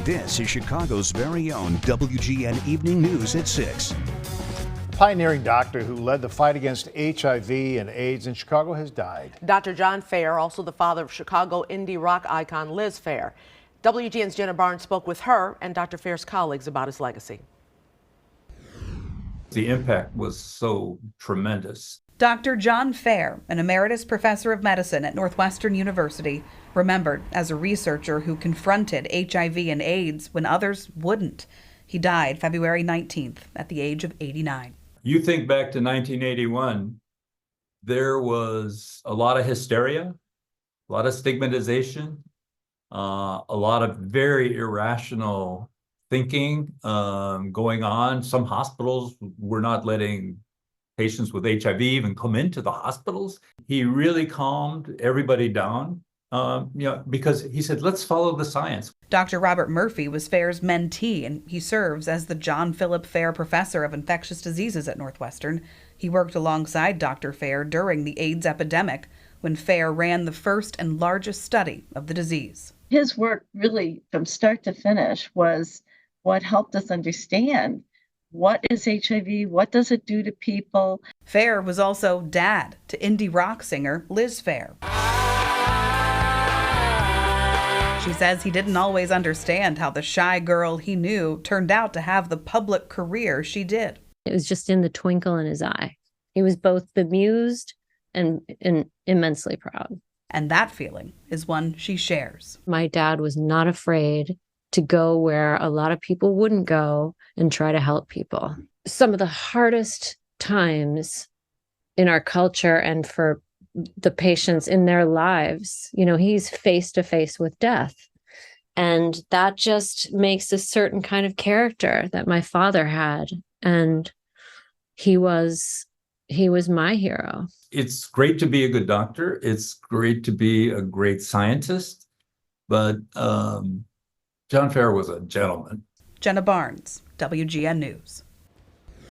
This is Chicago's very own WGN Evening News at 6. Pioneering doctor who led the fight against HIV and AIDS in Chicago has died. Dr. John Fair, also the father of Chicago indie rock icon Liz Fair. WGN's Jenna Barnes spoke with her and Dr. Fair's colleagues about his legacy. The impact was so tremendous. Dr. John Fair, an emeritus professor of medicine at Northwestern University, remembered as a researcher who confronted HIV and AIDS when others wouldn't. He died February 19th at the age of 89. You think back to 1981, there was a lot of hysteria, a lot of stigmatization, a lot of very irrational thinking going on. Some hospitals were not letting patients with HIV even come into the hospitals. He really calmed everybody down, because he said, let's follow the science. Dr. Robert Murphy was Fair's mentee, and he serves as the John Philip Fair Professor of Infectious Diseases at Northwestern. He worked alongside Dr. Fair during the AIDS epidemic, when Fair ran the first and largest study of the disease. His work really, from start to finish, was what helped us understand what is HIV, what does it do to people. Fair was also dad to indie rock singer Liz Fair. She says he didn't always understand how the shy girl he knew turned out to have the public career she did. It was just in the twinkle in his eye. He was both bemused and immensely proud. And that feeling is one she shares. My dad was not afraid to go where a lot of people wouldn't go and try to help people. Some of the hardest times in our culture and for the patients in their lives, he's face to face with death. And that just makes a certain kind of character that my father had. And he was my hero. It's great to be a good doctor. It's great to be a great scientist. But John Fair was a gentleman. Jenna Barnes, WGN News.